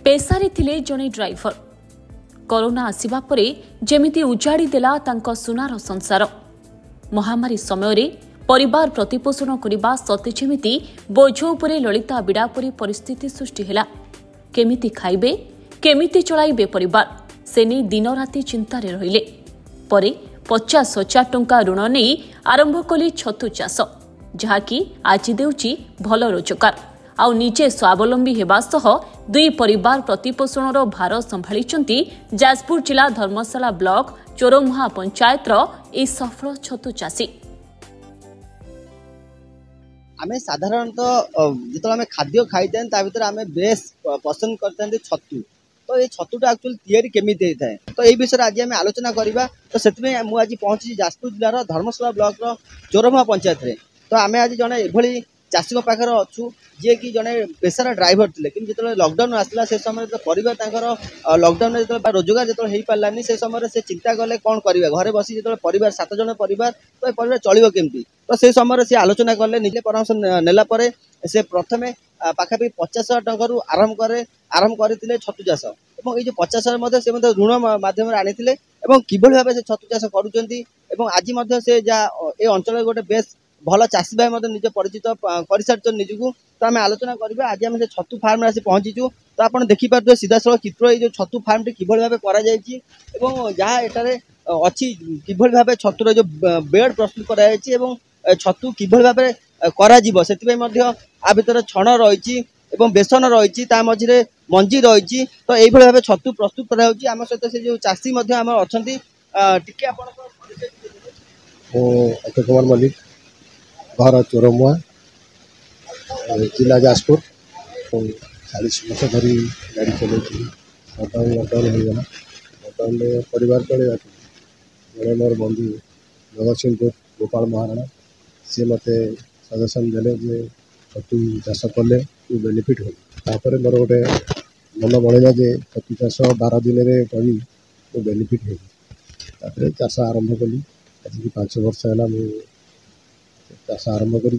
पेशारे थिले जणे driver corona आसिबा परे जेमिति उजाड़ी देला तांको सुनार संसार। महामारी समय परिवार प्रतिपोषण करने सते जेमिति बोझ उपरे ललिता बिड़ा परी परिस्थिति सृष्टि हैला। केमिति खाइबे केमिति चलाइबे परिवार से नहीं दिन राति चिंतारे रहिले। परे 50,000 टंका ऋण नहीं आरंभ कली छतु चाष जहाँकि आज देउची भल रोजगार आउ निजे स्वावलंबी हेबा सह दुई परिवार प्रतिपोषणर भार संभाळिचंती जाजपुर जिला धर्मशाला ब्लॉक चोरमुहा पंचायतर ए सफल छतु चाषी। आमे साधारणतः जितो आमे खाद्य खाइतेन ता भीतर आमे बेस पसंद करते छतु। तो ये छतुटा एक्चुअली तैयारी केमिति होता तो ये विषय आज आम आलोचना करवा। तो से मुझे आज पहुंची जाजपुर जिलार धर्मशाला ब्लॉक चोरमुहा पंचायत रे। तो आम आज जड़े एभली चाषी पाखे अच्छू जी कि जड़े पेशार ड्राइवर थे कि जो लॉकडाउन आसला से समय परिवार लॉकडाउन जो रोजगार जो हो पारानी से समय से चिंता कले कौन करेंगे घरे बस जो परिवार 7 जन परिवार तो परिवार चलो केमती। तो से समय से आलोचना कले निजे परामर्श नेला से प्रथमे पाखापाखि 50,000 टंका आरंभ करते छतु चाष और ये 50,000 से ऋण मध्यम आनी किभली भाव से छतु चाष करुँच आज से ए अंचल गोटे बेस भल चाषी भाई निजे परिचित कर सारी निजक। तो आम आलोचना करवा आज आम से छतु फार्म आसी पहुंचीचु। तो आप देखिपे सीधा सड़क चित्र ये छतु फार्म टी किभली भाव कर जहाँ एटारे अच्छी किभली भाव छतुर जो बेड प्रस्तुत कर छतु किभली भाव आ भीतर छण रही बेसन रही मझे मंजी रही। तो यही भाव छतु प्रस्तुत कर आम सहित से जो चाषी आम अच्छा टिके अक्षय कुमार मल्लिक घर चोरमुआ जिला जाजपुर 40 वर्ष धरी गाड़ी चलो लॉकडाउन होगा। लॉकडाउन में परिवार चले जड़े मोर बंधु जगतसिंहपुर गोपाल महाराणा सी मत सजेसन देले जे छतु चाष कले बेनिफिट हो मोर गोटे मन बढ़ला जे छतु चाष 12 दिन में करी बेनिफिट हो चाष आरंभ कली। आज 5 वर्ष है चाष आरंभ कर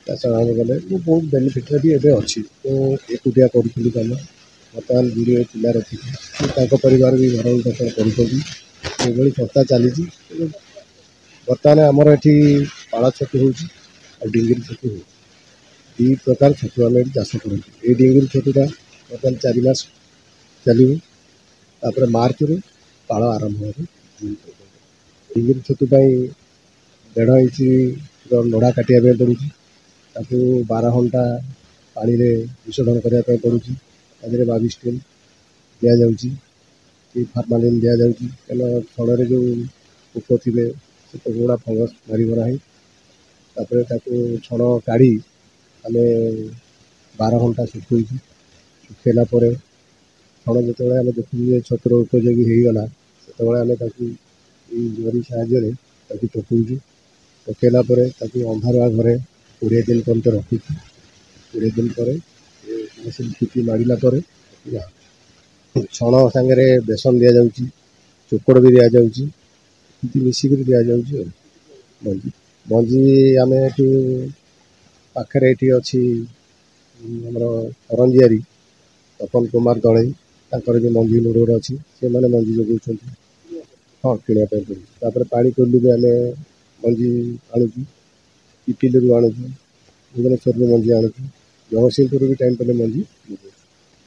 चाष आरंभ कले बहुत बेनिफिट भी एवं अच्छी। तो एकुटिया करूँ कम बर्तमान गुड़े पिला रखिक परिवार भी भरण पोषण कर चर्चा चली। बर्तमान आमर ये पाड़ छतु हो डिंगिरी छतु हो दी प्रकार छतु आम चाष कर डिंगिरी छतुटा बर्तमान 4 मास चलो मार्च रू पाड़ आरंभ हो। डिंगिरी छतु 1.5 इंच नड़ा काटिया पड़ू 12 घंटा पानी रे विशोधन करने पड़ू 22 टीन दि जाऊँगी फार्मालिन दि जाऊँगी कहीं छड़े जो पोक थे से पोकगुड़ा फंगस मारना छण काढ़ी आम 12 घंटा सुखई सुखेला छण जो आम देखु छतर उपयोगी होगला से आम जरी साहाय्य पकाऊँ पकला अंधारुआ घरे 20 दिन पर्यंत रखुची 20 दिन पर फिटी मारिला छण सांगे बेसन दि जाऊँगी चोकड़ भी दि जाऊँगी मिसिक दि जाऊँगी। मंजी मंजी आम पाखे ये अच्छी आमर करंजियारी तपन कुमार दलई जो मंजी लोडर अच्छी से मैंने मंजी जोगाऊँ। हाँ किणा पड़े पानी कोल्लू भी आम मंजी आणुचु पिपिलू आणुचु भुवनेश्वर मंजी आणुचु जगतसिंहपुर भी टाइम पे मंजी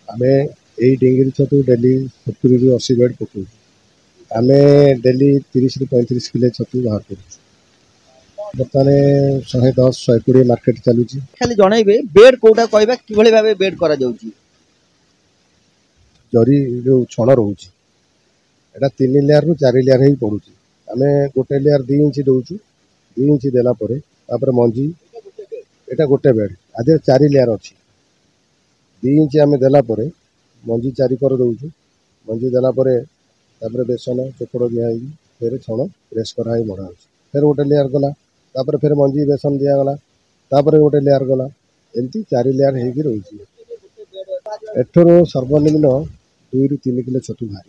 आम यही डिंगिरी छतु डेली 70 ରୁ 80 बेड पकाऊ आम डेली 30 ରୁ 35 किलो छतु बाहर कर बर्तमान 110 120 मार्केट चलुची। खाली जनइबे बेड कोटा कहबा किभली भाबे बेड करा जाउची जरी जो छण रहउची एटा 3 लेयर रू 4 लेयर ही पड़ू आम गोटे लेयर 2 इंच दौचु 2 इंच देला मंजी एटा गोटे बेड आज 4 लेयर अच्छी 2 इंच आम देला मंजी 4 कर दौचु मंजी देला बेसन चोकड़ दिया फिर छण प्रेस कराई मड़ा फिर गोटे लेयर गला फिर मंजी बेसन दिगला गोटे लेयर गला एमती 4 लेयर हो रही एठर सर्वनिम्न 2 ରୁ 3 किलो छतु बाहर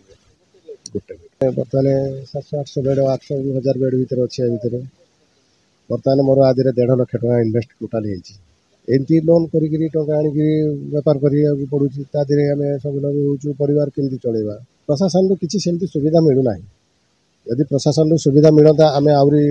गोटे बर्तमान 700-800 बेड 800-1000 बेड भर अच्छे भितर बर्तमान मोर आज 1.5 लाख टका इनवेस्ट टोटाल एमती लोन करी टंका आनिक बेपार करिया पड़ुछि ता देहरे आमे स्वावलम्बी होउछु परिवार केमती चलेबा प्रशासन रो किछि सेमती सुविधा मिलु नाही यदि प्रशासन रो सुविधा मिलता आमे आउरी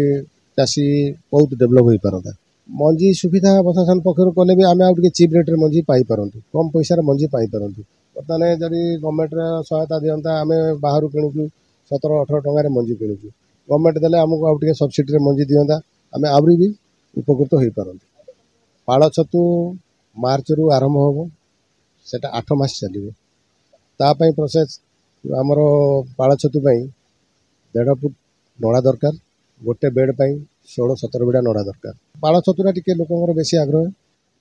चासी बहुत डेवलप होई पारंता मंजी सुविधा प्रशासन पक्षर कले भी आमे आउरी चीप रेट रे मंजी पाई पारंतु कम पैसा रे मंजी पाई पारंतु बर्तमान जदि गवर्नमेंट रे सहायता दियंता आमे बाहर किणुछु 17-18 टंका रे मंजी किणुछु गवर्नमेंट देले हमको आउरी सब्सिडी रे मंजी दियंता आमे आउरी भी उपकृत होई पारंतु पाळ छतु मार्च रु आरंभ होबो सेटा 8 मास चलिबो ता पई प्रोसेस हमर पाळ छतु पई 1.5 फुट नड़ा दरकार गोटे बेड पई 16-17 बिडा नड़ा दरकार पाळ छतुरा टिके लोकंगर बेसी आग्रह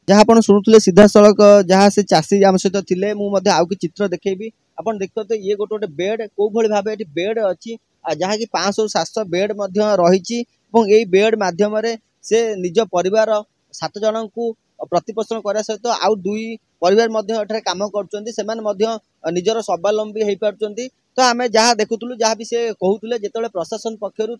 जहाँ आपण शुणुले सीधा सड़क जहाँ से चाषी आम सहित थिले मुझे आउ कि चित्र देखेबी आपण देखते ये गोटे गोटे बेड कौ भली भाव ये बेड अच्छी जहाँ कि 500-700 बेड रही बेड मध्यम से निज परिवार 7 जन को प्रतिपोषण करने सहित आउ 2 परिवार काम कर निजर स्वावलम्बी हो पार्टी तो आम जहाँ देखुलु जहाँ भी से कहते जो प्रशासन पक्षर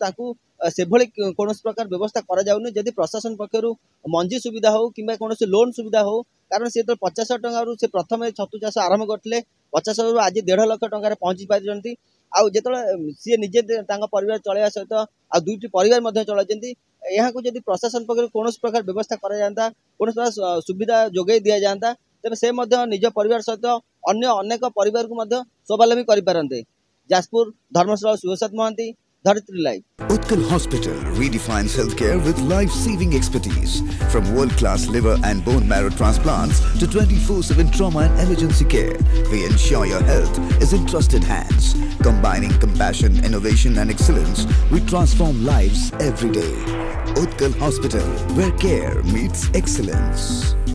से कौन प्रकार व्यवस्था करा प्रशासन पक्षर मंजी सुविधा हो कि कौन लोन सुविधा हो कारण सी तो 50 टकर से प्रथम छतु चाष आरंभ करते 50 रु आज 1.5 लाख टकर पहुँची पार्टी आउ जो सी निजे परिवार चलवा सहित आ 2टी परिवार चलाइंट यहाँ को जब प्रशासन पक्ष कौन प्रकार व्यवस्था करा कौन प्रकार सुविधा जोगे दि जाता तेज से निज परिवार सहित अन्य अनेक परिवार को स्वावलम्बी करें जाजपुर धर्मशाला शिवसत महांती धरित्री live Utkal Hospital redefines healthcare with life-saving expertise. From world-class liver and bone marrow transplants to 24/7 trauma and emergency care, we ensure your health is in trusted hands. Combining compassion, innovation and excellence, we transform lives every day. Utkal Hospital, where care meets excellence.